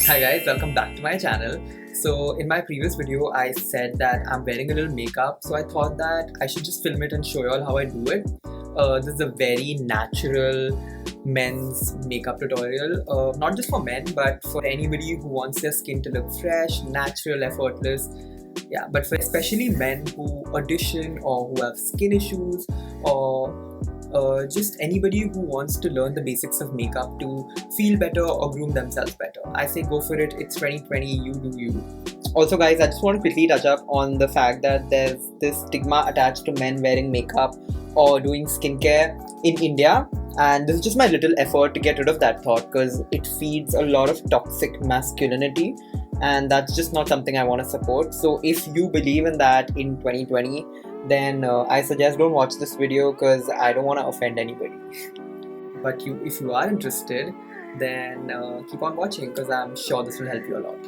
Hi guys, welcome back to my channel. So in my previous video I said that I'm wearing a little makeup, so I thought that I should just film it and show you all how I do it. This is a very natural men's makeup tutorial, not just for men but for anybody who wants their skin to look fresh, natural, effortless. Yeah, but for especially men who audition or who have skin issues or just anybody who wants to learn the basics of makeup to feel better or groom themselves better. I say go for it. It's 2020, you do you. Also guys, I just want to quickly touch up on the fact that there's this stigma attached to men wearing makeup or doing skincare in India, and this is just my little effort to get rid of that thought because it feeds a lot of toxic masculinity, and that's just not something I want to support. So if you believe in that in 2020, then I suggest don't watch this video because I don't want to offend anybody. But if you are interested, then keep on watching because I'm sure this will help you a lot.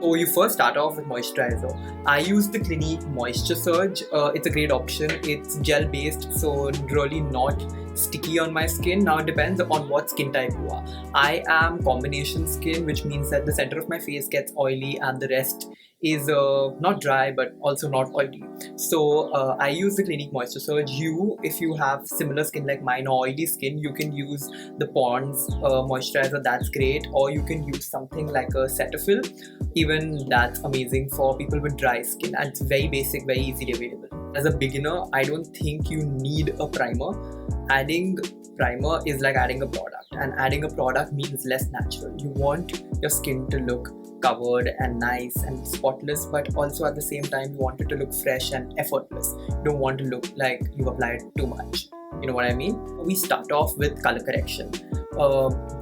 So you first start off with moisturizer. I use the Clinique Moisture Surge. It's a great option. It's gel based, so really not sticky on my skin. Now it depends upon what skin type you are. I am combination skin, which means that the center of my face gets oily and the rest is not dry but also not oily. So I use the Clinique Moisture Surge. If you have similar skin like mine or oily skin, you can use the Pond's moisturizer. That's great. Or you can use something like a Cetaphil. Even that's amazing for people with dry skin, and it's very basic, very easily available. As a beginner, I don't think you need a primer. Adding primer is like adding a product, and adding a product means less natural. You want your skin to look covered and nice and spotless, but also at the same time you want it to look fresh and effortless. You don't want to look like you've applied too much. You know what I mean? We start off with color correction.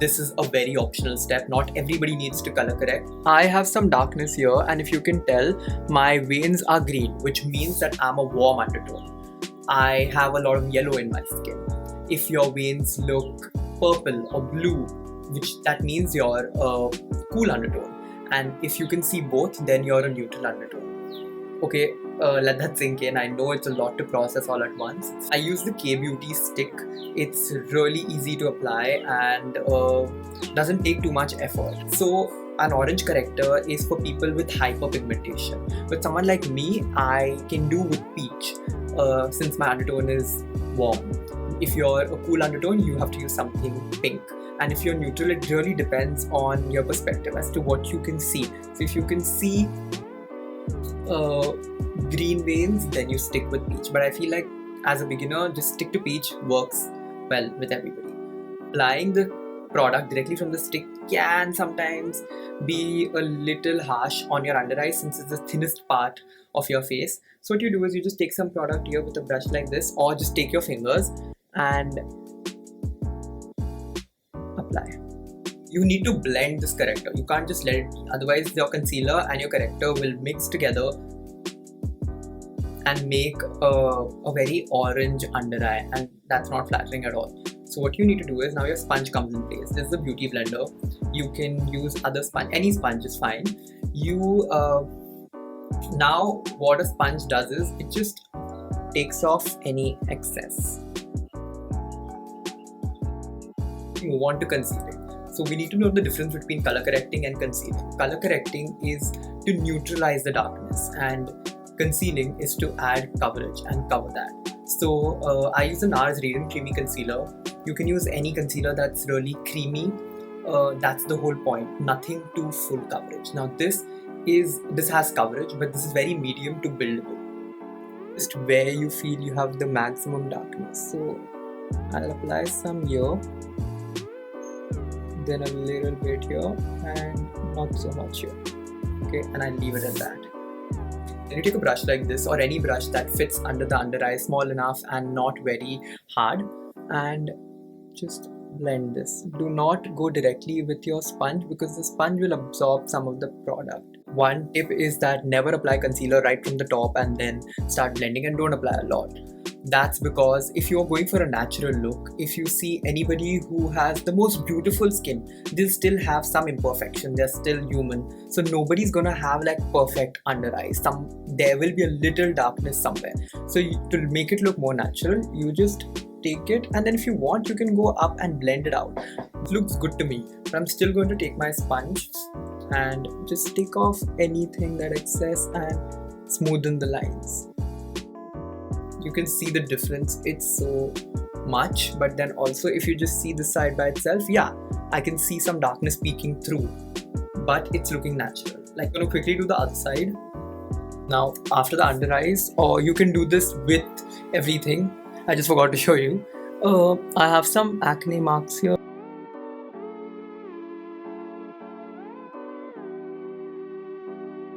This is a very optional step. Not everybody needs to color correct. I have some darkness here, and if you can tell, my veins are green, which means that I'm a warm undertone. I have a lot of yellow in my skin. If your veins look purple or blue, that means you're a cool undertone. And if you can see both, then you're a neutral undertone. Okay, let that sink in. I know it's a lot to process all at once. I use the K-Beauty stick. It's really easy to apply and doesn't take too much effort. So an orange corrector is for people with hyperpigmentation. But someone like me, I can do with peach since my undertone is warm. If you're a cool undertone, you have to use something pink. And if you're neutral, it really depends on your perspective as to what you can see. So if you can see green veins, then you stick with peach. But I feel like as a beginner, just stick to peach works well with everybody. Applying the product directly from the stick can sometimes be a little harsh on your under eyes since it's the thinnest part of your face. So what you do is you just take some product here with a brush like this, or just take your fingers and apply. You need to blend this corrector. You can't just let it be. Otherwise your concealer and your corrector will mix together and make a very orange under eye, and that's not flattering at all. So what you need to do is, now your sponge comes in place. This is a beauty blender. You can use other sponge, any sponge is fine. Now what a sponge does is it just takes off any excess. You want to conceal it. So we need to know the difference between color correcting and concealing. Color correcting is to neutralize the darkness, and concealing is to add coverage and cover that. So I use the NARS Radiant Creamy Concealer. You can use any concealer that's really creamy. That's the whole point. Nothing to full coverage. Now this has coverage, but this is very medium to buildable. Just where you feel you have the maximum darkness. So I'll apply some here, then a little bit here, and not so much here. Okay, and I leave it at that. Then you take a brush like this, or any brush that fits under the under eye, small enough and not very hard, and just blend this. Do not go directly with your sponge because the sponge will absorb some of the product. One tip is that never apply concealer right from the top and then start blending, and don't apply a lot. That's because if you're going for a natural look, if you see anybody who has the most beautiful skin, they'll still have some imperfection. They're still human. So nobody's gonna have like perfect under eyes. There will be a little darkness somewhere. So to make it look more natural, you just take it, and then if you want, you can go up and blend it out. It looks good to me, but I'm still going to take my sponge and just take off anything that excess and smoothen the lines. You can see the difference, it's so much. But then also if you just see this side by itself, yeah, I can see some darkness peeking through, but it's looking natural. Like, I'm gonna quickly do the other side now after the under eyes, or you can do this with everything. I just forgot to show you. I have some acne marks here.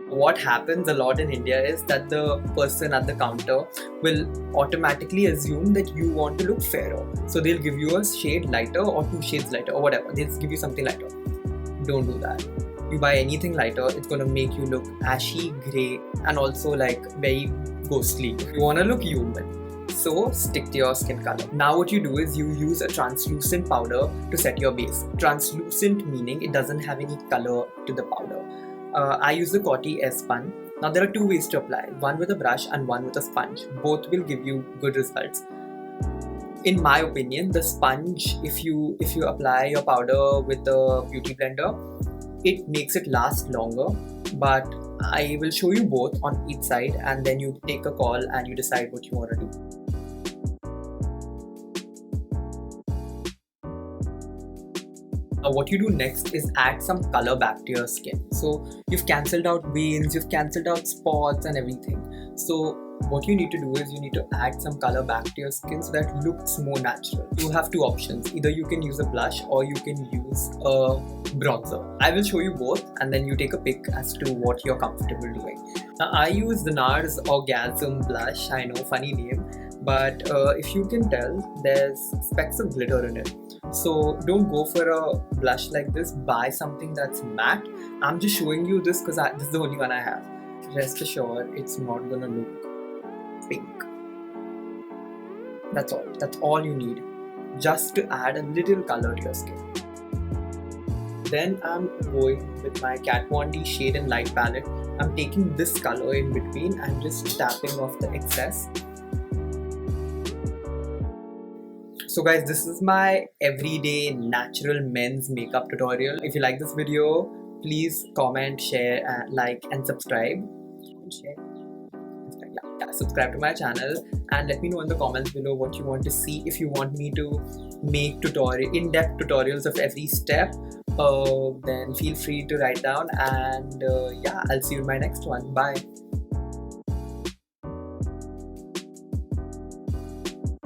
What happens a lot in India is that the person at the counter will automatically assume that you want to look fairer. So they'll give you a shade lighter or 2 shades lighter or whatever. They'll give you something lighter. Don't do that. You buy anything lighter, it's gonna make you look ashy, grey, and also like very ghostly. You wanna look human. So stick to your skin color. Now what you do is you use a translucent powder to set your base. Translucent meaning it doesn't have any color to the powder. I use the Coty S-Spun. Now there are 2 ways to apply, one with a brush and one with a sponge. Both will give you good results. In my opinion, the sponge, if you apply your powder with a beauty blender, it makes it last longer. But I will show you both on each side, and then you take a call and you decide what you want to do. Now what you do next is add some color back to your skin. So you've cancelled out veins, you've cancelled out spots and everything. So what you need to do is you need to add some color back to your skin so that it looks more natural. You have 2 options. Either you can use a blush or you can use a bronzer. I will show you both and then you take a pick as to what you're comfortable doing. Now I use the NARS Orgasm blush. I know, funny name, but if you can tell, there's specks of glitter in it. So don't go for a blush like this, buy something that's matte. I'm just showing you this because this is the only one I have. Rest assured, it's not gonna look pink. That's all you need, just to add a little color to your skin. Then I'm going with my Kat Von D Shade and Light palette. I'm taking this color in between and just tapping off the excess. So guys, this is my everyday natural men's makeup tutorial. If you like this video, please comment, share, like and subscribe. Subscribe to my channel and let me know in the comments below what you want to see. If you want me to make in-depth tutorials of every step, then feel free to write down, and yeah, I'll see you in my next one. Bye.